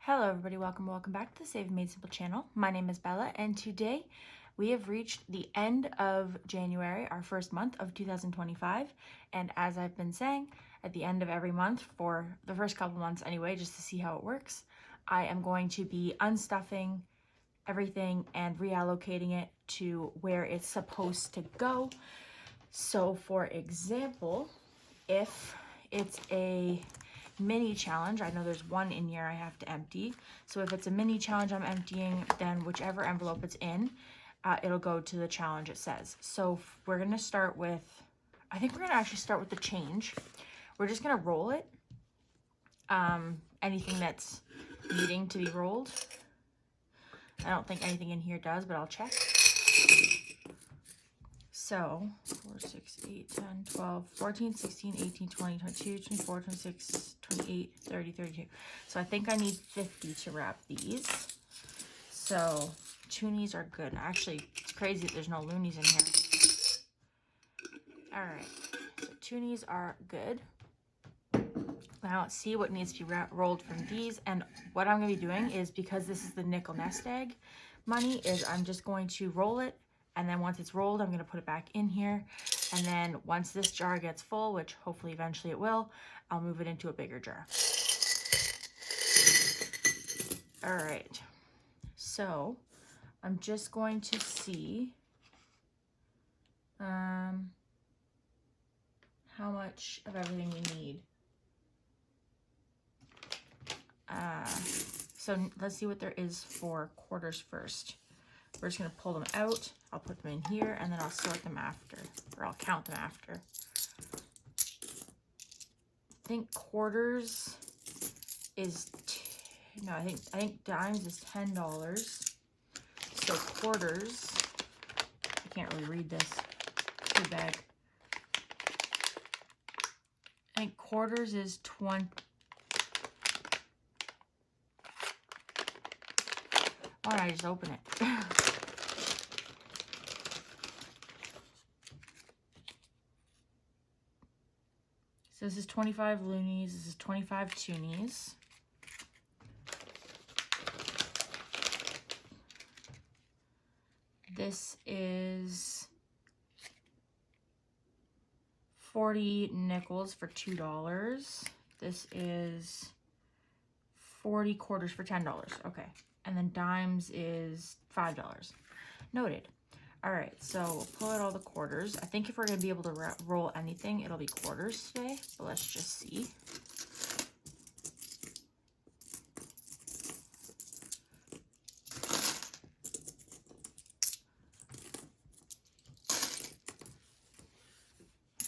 Hello everybody, welcome back to the Save Made Simple channel. My name is Bella and today we have reached the end of January, our first month of 2025. And as I've been saying, at the end of every month for the first couple months anyway, just to see how it works, I am going to be unstuffing everything and reallocating it to where it's supposed to go. So for example, if it's a mini challenge, I know there's one in here I have to empty. So if it's a mini challenge I'm emptying, then whichever envelope it's in, it'll go to the challenge it says. So we're gonna start with, I think we're gonna actually start with the change. We're just gonna roll it. Anything that's needing to be rolled. I don't think anything in here does, but I'll check. So 4, 6, 8, 10, 12, 14, 16, 18, 20, 22, 24, 26, 28, 30, 32. So I think I need 50 to wrap these. So toonies are good. Actually, it's crazy that there's no loonies in here. All right, so toonies are good. Now let's see what needs to be rolled from these. And what I'm gonna be doing is, because this is the nickel nest egg money, is I'm just going to roll it. And then once it's rolled, I'm going to put it back in here. And then once this jar gets full, which hopefully eventually it will, I'll move it into a bigger jar. All right. So I'm just going to see how much of everything we need. So let's see what there is for quarters first. We're just going to pull them out. I'll put them in here and then I'll sort them after, or I'll count them after. I think quarters is, I think dimes is $10. So quarters, I can't really read this, too bad. I think quarters is 20. Why don't I just open it? So this is 25 loonies, this is 25 toonies. This is 40 nickels for $2. This is 40 quarters for $10. Okay. And then dimes is $5. Noted. All right, so we'll pull out all the quarters. I think if we're going to be able to roll anything, it'll be quarters today, but let's just see.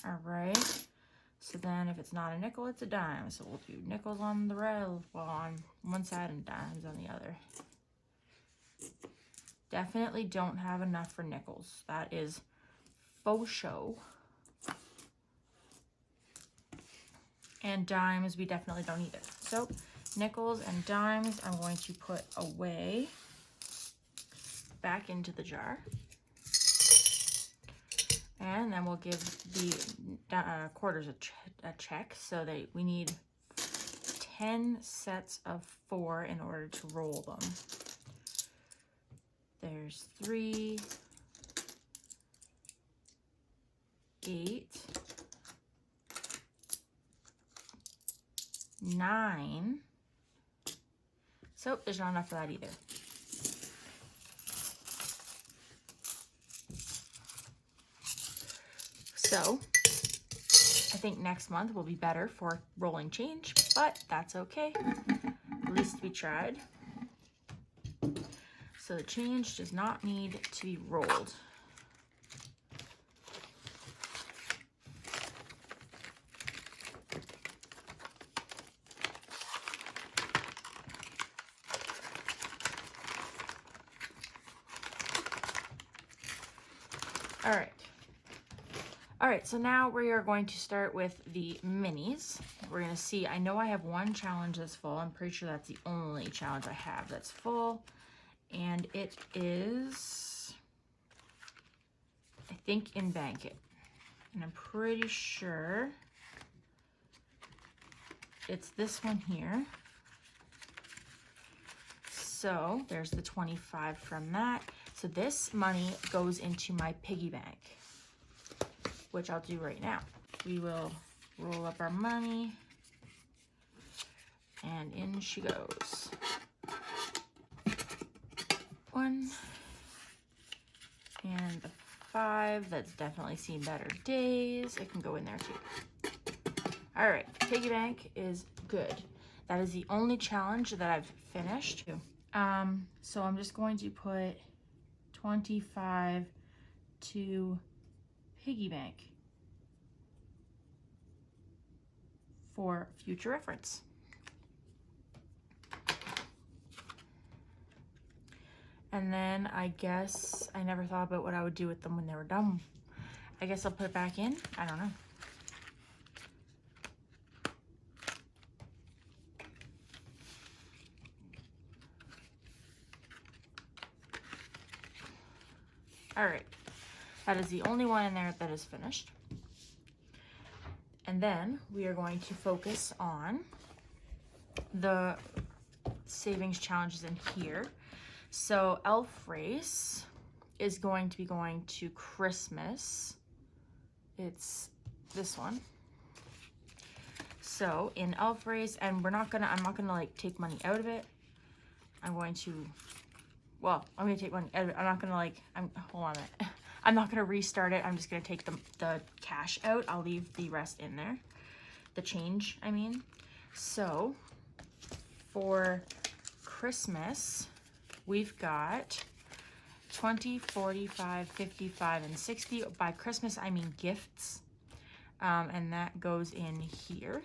All right, so then if it's not a nickel, it's a dime. So we'll do nickels on the rail, well, on one side and dimes on the other. Definitely don't have enough for nickels. That is faux show. And dimes, we definitely don't either. So nickels and dimes, I'm going to put away back into the jar. And then we'll give the quarters a check. So we need 10 sets of 4 in order to roll them. There's 3, 8, 9. So there's not enough for that either. So I think next month will be better for rolling change, but that's okay. At least we tried. So the change does not need to be rolled. All right, so now we are going to start with the minis. We're gonna see, I know I have one challenge that's full. I'm pretty sure that's the only challenge I have that's full. And it is, I think, in Bankit. And I'm pretty sure it's this one here. So there's the 25 from that. So this money goes into my piggy bank, which I'll do right now. We will roll up our money, and in she goes. 1 and the 5. That's definitely seen better days. It can go in there too. All right, piggy bank is good. That is the only challenge that I've finished. So I'm just going to put 25 to piggy bank for future reference. And then I guess I never thought about what I would do with them when they were done. I guess I'll put it back in. I don't know. All right, that is the only one in there that is finished. And then we are going to focus on the savings challenges in here. So Elf Race is going to be going to Christmas. It's this one. So in Elf Race, and I'm not gonna like take money out of it. I'm gonna take money out of it. I'm not gonna like, hold on a minute. I'm not gonna restart it. I'm just gonna take the cash out. I'll leave the rest in there. The change, I mean. So for Christmas, we've got 20, 45, 55, and 60. By Christmas, I mean gifts. And that goes in here.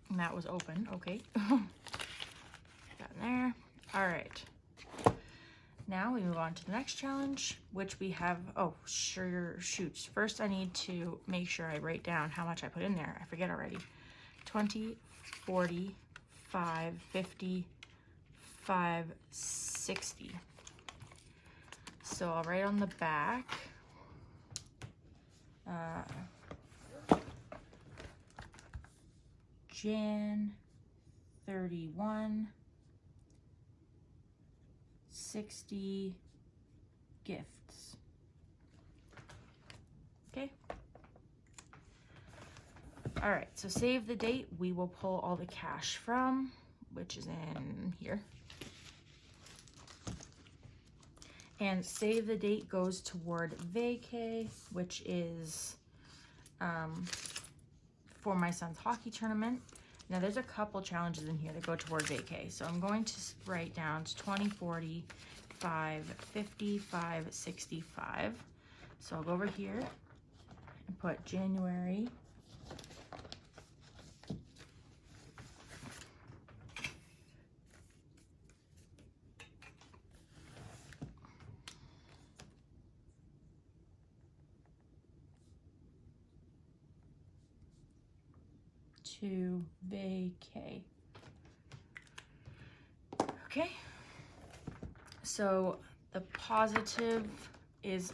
And that was open, okay. Got in there. All right. Now we move on to the next challenge, which we have, oh, sure, shoots. First, I need to make sure I write down how much I put in there. I forget already. 20, 40, 5, 50, 5, 60. So I'll write on the back. Jan 31, 60 gifts. Okay. All right, so save the date. We will pull all the cash from, which is in here. And save the date goes toward vacay, which is for my son's hockey tournament. Now there's a couple challenges in here that go toward vacay. So I'm going to write down 20, 40, 5, 55, 65. So I'll go over here and put January. To vacay. Okay, so the positive is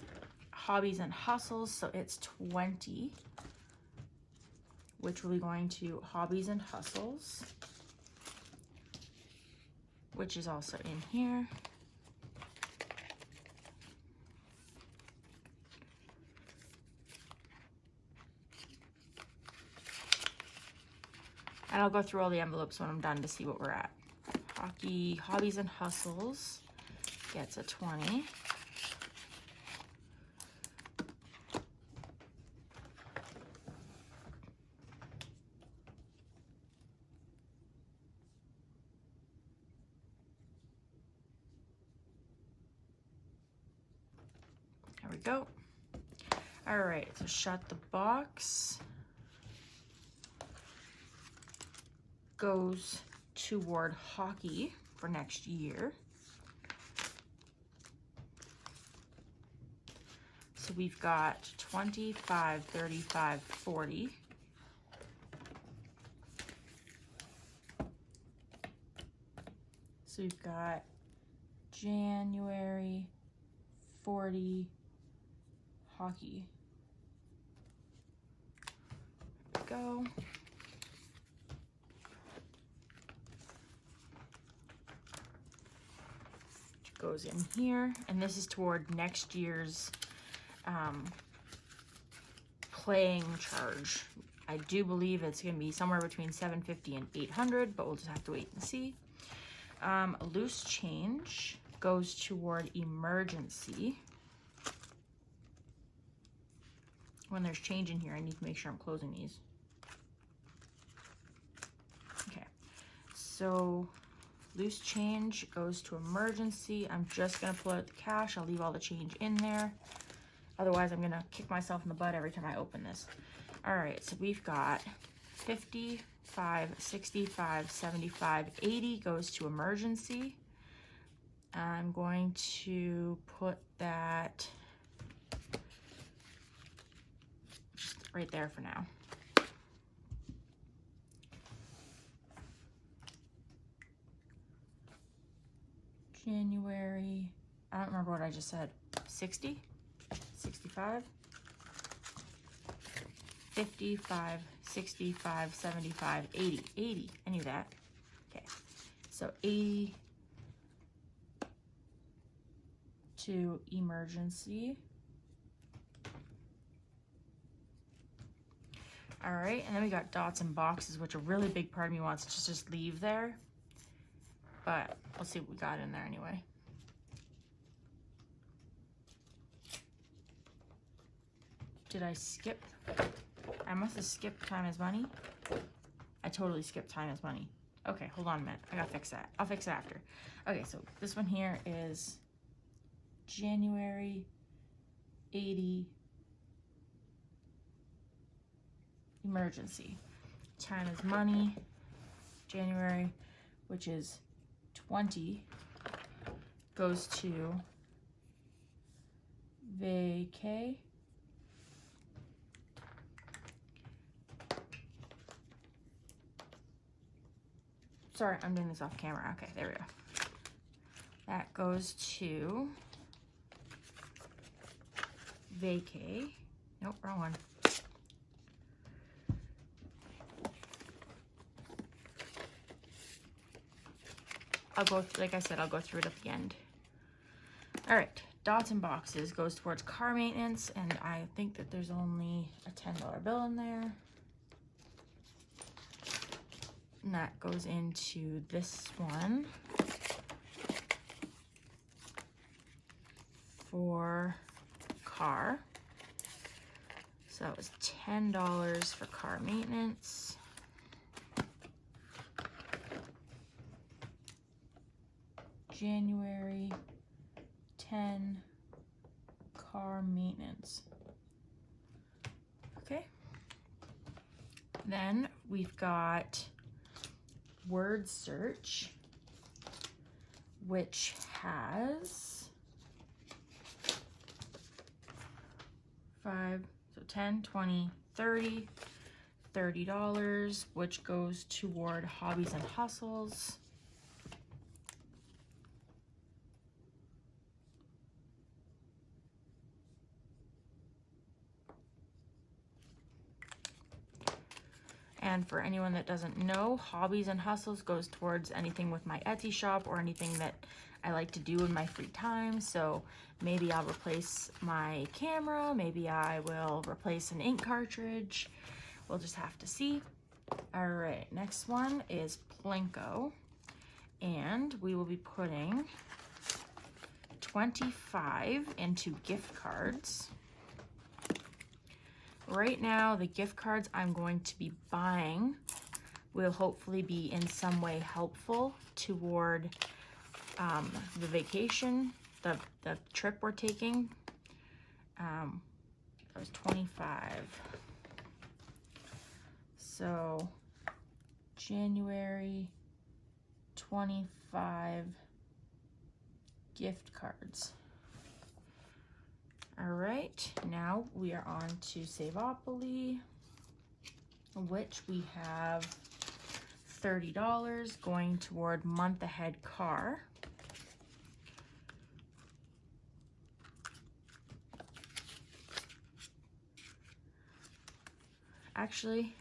hobbies and hustles, so it's 20, which will be going to hobbies and hustles, which is also in here. And I'll go through all the envelopes when I'm done to see what we're at. Hockey, hobbies and hustles gets a 20. There we go. All right, so shut the box. Goes toward hockey for next year. So we've got 25, 35, 40. So we've got January 40 hockey. There we go. goes in here, and this is toward next year's playing charge. I do believe it's going to be somewhere between $750 and $800, but we'll just have to wait and see. Loose change goes toward emergency. When there's change in here, I need to make sure I'm closing these. Okay, so loose change goes to emergency. I'm just gonna pull out the cash. I'll leave all the change in there. Otherwise, I'm gonna kick myself in the butt every time I open this. All right, so we've got 55, 65, 75, 80 goes to emergency. I'm going to put that just right there for now. January, I don't remember what I just said. 60, 65, 55, 65, 75, 80, 80, I knew that. Okay, so 80 to emergency. All right, and then we got dots and boxes, which a really big part of me wants to just leave there, but we'll see what we got in there anyway. Did I skip? I must have skipped time is money. I totally skipped time is money. Okay, hold on a minute. I gotta fix that. I'll fix it after. Okay, so this one here is January 80 emergency. Time is money. January, which is 20, goes to vacay. Sorry, I'm doing this off camera. Okay, there we go. That goes to vacay. Nope, wrong one. I'll go, like I said, I'll go through it at the end. All right, dots and boxes goes towards car maintenance, and I think that there's only a $10 bill in there. And that goes into this one for car. So that was $10 for car maintenance. January 10 car maintenance. Okay. Then we've got word search, which has 5, so 10, 20, 30, $30, which goes toward hobbies and hustles. And for anyone that doesn't know, hobbies and hustles goes towards anything with my Etsy shop or anything that I like to do in my free time. So maybe I'll replace my camera, maybe I will replace an ink cartridge. We'll just have to see. All right, next one is Plinko. And we will be putting 25 into gift cards. Right now, the gift cards I'm going to be buying will hopefully be in some way helpful toward the vacation, the trip we're taking. That was 25. So January 25 gift cards. All right, now we are on to Saveopoly, which we have $30 going toward month ahead car. Actually,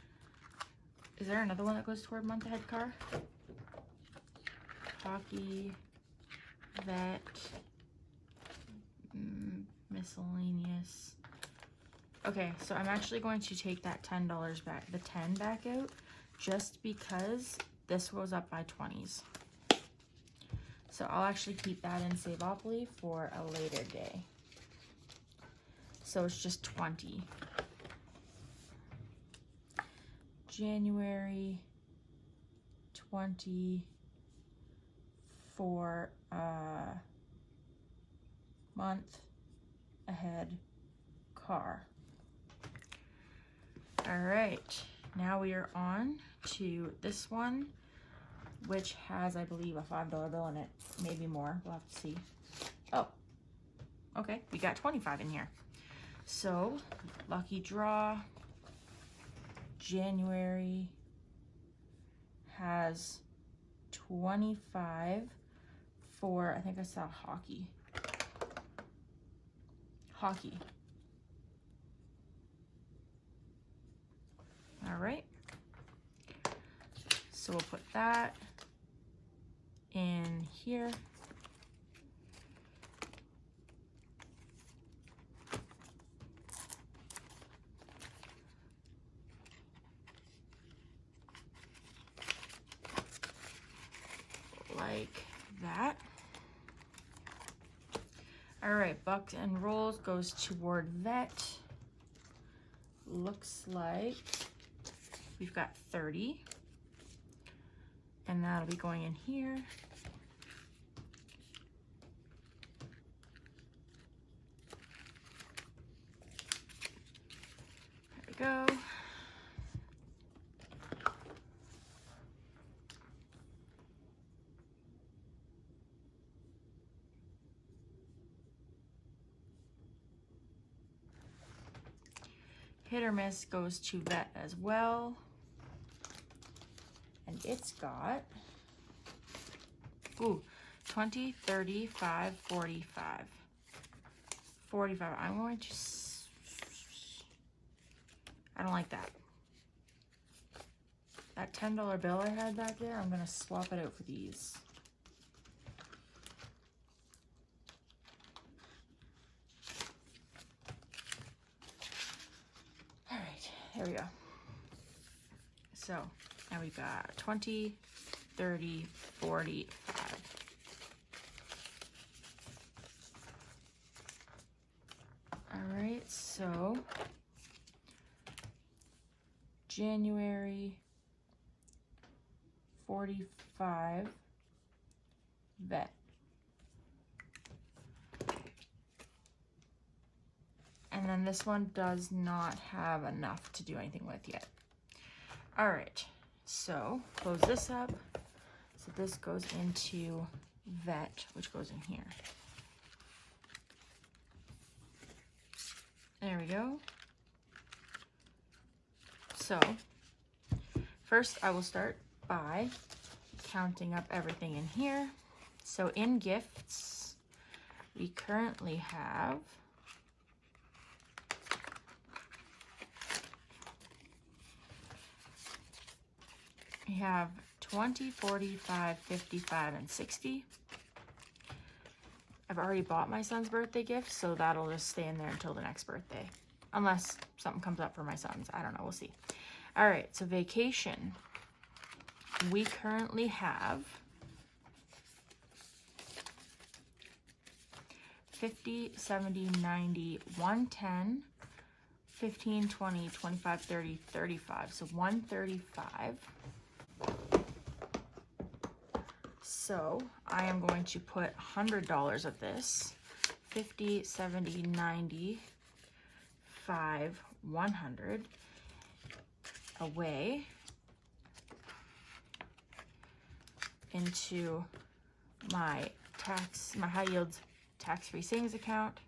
is there another one that goes toward month ahead car? Hockey, vet, miscellaneous. Okay, so I'm actually going to take that $10 back, the 10 back out, just because this goes up by 20s. So I'll actually keep that in Saveopoly for a later day. So it's just 20. January 20 for month ahead car. All right, now we are on to this one, which has, I believe, a $5 bill in it, maybe more, we'll have to see. Oh, okay, we got 25 in here. So, lucky draw, January has 25 for, I think I saw hockey. Hockey. All right. So we'll put that in here. Like that. All right, bucks and rolls goes toward vet. Looks like we've got 30. And that'll be going in here. There we go. Hit or miss goes to vet as well. And it's got, ooh, 20, 30, 5, 45. 45, I'm going to, I don't like that. That $10 bill I had back there, I'm gonna swap it out for these. All right, there we go. So now we got 20, 30, 45. All right, so January 45 vet. And then this one does not have enough to do anything with yet. All right, so close this up. So this goes into vet, which goes in here. There we go. So first I will start by counting up everything in here. So in gifts, we currently have we have 20, 45, 55, and 60. I've already bought my son's birthday gift, so that'll just stay in there until the next birthday. Unless something comes up for my sons. I don't know, we'll see. All right, so vacation. We currently have 50, 70, 90, 110, 15, 20, 25, 30, 35. So 135. So I am going to put $100 of this, 50, 70, 90, 5, 100 away into my high yield tax-free savings account.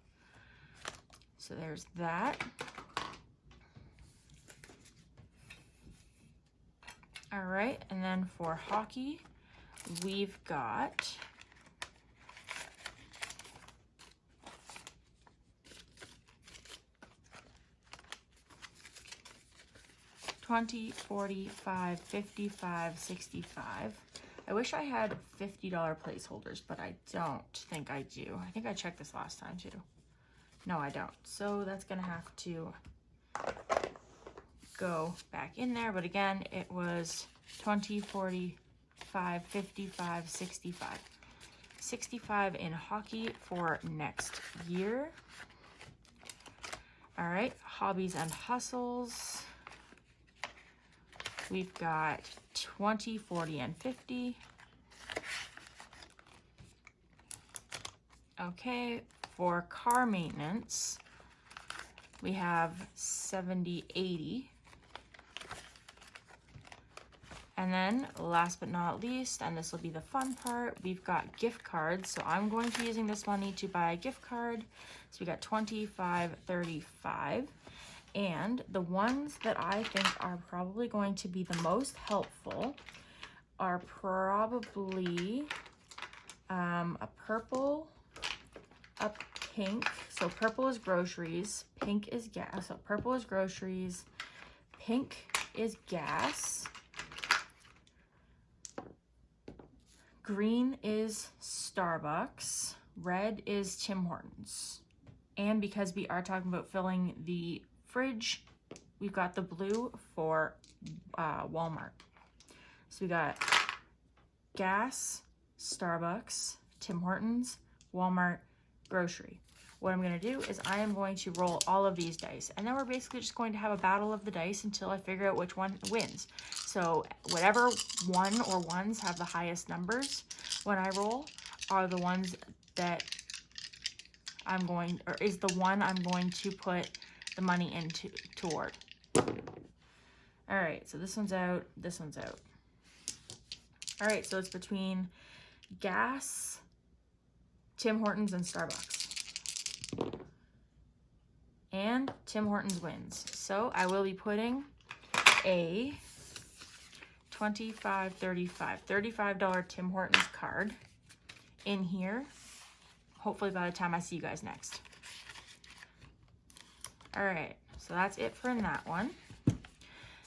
So there's that. All right, and then for hockey, we've got $20, $45, $55, $65. I wish I had $50 placeholders, but I don't think I do. I think I checked this last time too. No, I don't. So that's gonna have to go back in there. But again, it was 20, 45, 55, 65. 65 in hockey for next year. All right, hobbies and hustles. We've got 20, 40, and 50. Okay, for car maintenance, we have 70, 80. And then last but not least, and this will be the fun part, we've got gift cards. So I'm going to be using this money to buy a gift card. So we got 25, 35. And the ones that I think are probably going to be the most helpful are probably a purple, a pink. So purple is groceries, pink is gas. So purple is groceries, pink is gas, green is Starbucks, red is Tim Hortons. And because we are talking about filling the fridge, we've got the blue for Walmart. So we got gas, Starbucks, Tim Hortons, Walmart, grocery. What I'm going to do is I am going to roll all of these dice, and then we're basically just going to have a battle of the dice until I figure out which one wins. So whatever one or ones have the highest numbers when I roll are the ones that I'm going, or is the one I'm going to put the money into toward. All right, so this one's out, this one's out. All right, so it's between gas, Tim Hortons, and Starbucks. And Tim Hortons wins. So I will be putting a $25, $35 Tim Hortons card in here. Hopefully by the time I see you guys next. All right, so that's it for that one.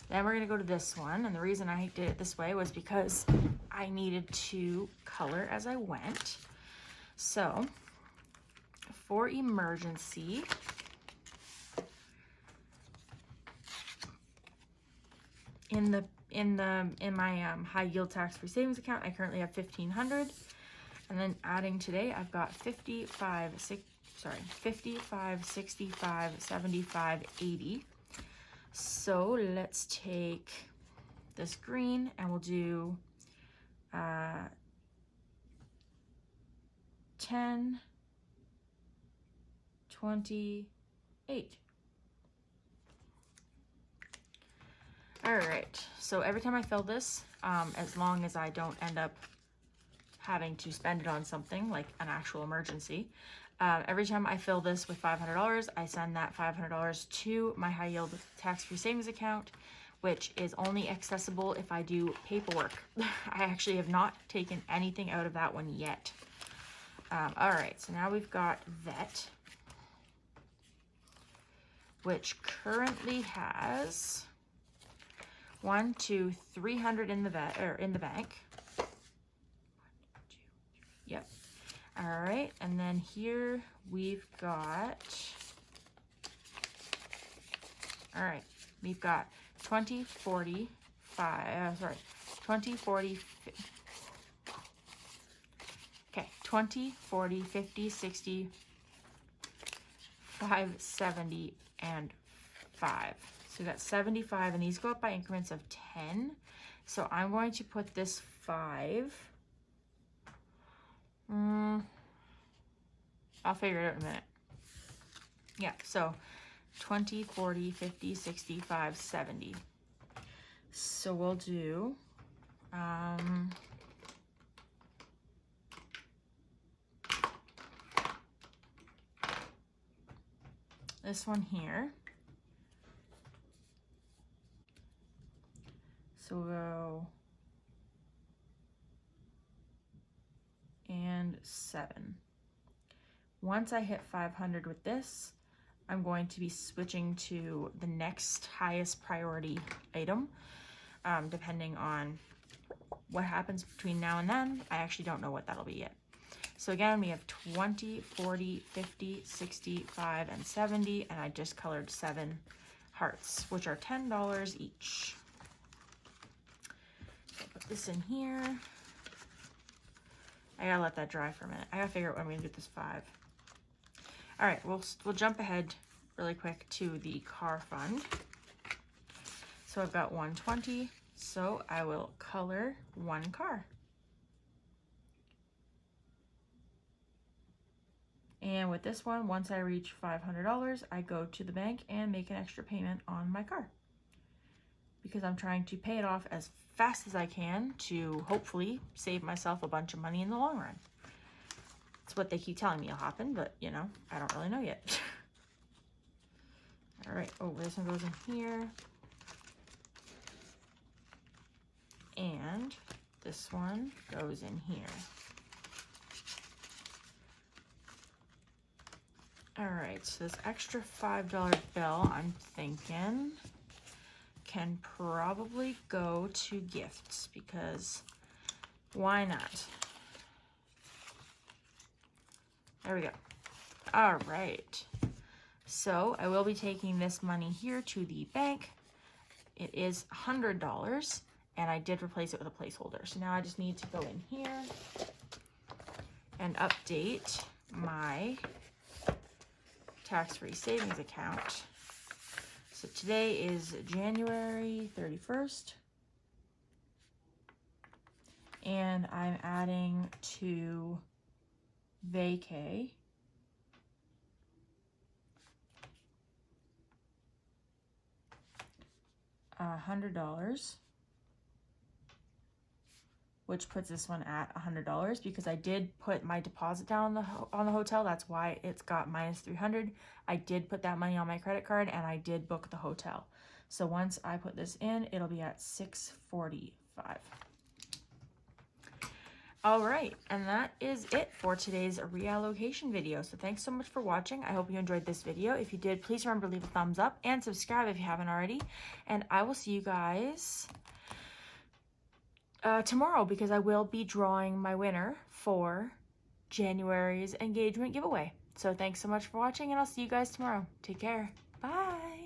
Then we're gonna go to this one. And the reason I did it this way was because I needed to color as I went. So for emergency, in my high yield tax-free savings account, I currently have $1,500, and then adding today, I've got 55, 65, 75, 80. So let's take this green and we'll do 10, 28. All right, so every time I fill this, as long as I don't end up having to spend it on something like an actual emergency, every time I fill this with $500, I send that $500 to my high yield tax-free savings account, which is only accessible if I do paperwork. I actually have not taken anything out of that one yet. All right, so now we've got vet, which currently has 1, 2, 300 in the vet, or in the bank. 1, 2, 3. Yep. All right, and then here we've got, all right, we've got 20, 40, 20, 40, okay, 20, 40, 50, 60, 5, 70, and 5. So we got 75, and these go up by increments of 10. So I'm going to put this 5. I'll figure it out in a minute. Yeah, so 20, 40, 50, 65, 70. So we'll do this one here. So we'll go and 7. Once I hit 500 with this, I'm going to be switching to the next highest priority item, depending on what happens between now and then, I actually don't know what that'll be yet. So again, we have 20, 40, 50, 65, and 70, and I just colored 7 hearts, which are $10 each. So put this in here. I gotta let that dry for a minute. I gotta figure out when I'm gonna do this 5. All right, we'll jump ahead really quick to the car fund. So I've got 120, so I will color 1 car. And with this one, once I reach $500, I go to the bank and make an extra payment on my car, because I'm trying to pay it off as fast as I can to hopefully save myself a bunch of money in the long run. It's what they keep telling me will happen, but you know, I don't really know yet. All right, oh, this one goes in here. And this one goes in here. All right, so this extra $5 bill, I'm thinking, can probably go to gifts, because why not? There we go. All right. So I will be taking this money here to the bank. It is $100, and I did replace it with a placeholder. So now I just need to go in here and update my tax-free savings account. So today is January 31st. And I'm adding to vacay $100, which puts this one at $100, because I did put my deposit down on the hotel. That's why it's got minus 300. I did put that money on my credit card, and I did book the hotel. So once I put this in, it'll be at $645. All right, and that is it for today's reallocation video. So thanks so much for watching. I hope you enjoyed this video. If you did, please remember to leave a thumbs up and subscribe if you haven't already. And I will see you guys tomorrow, because I will be drawing my winner for January's engagement giveaway. So thanks so much for watching, and I'll see you guys tomorrow. Take care. Bye.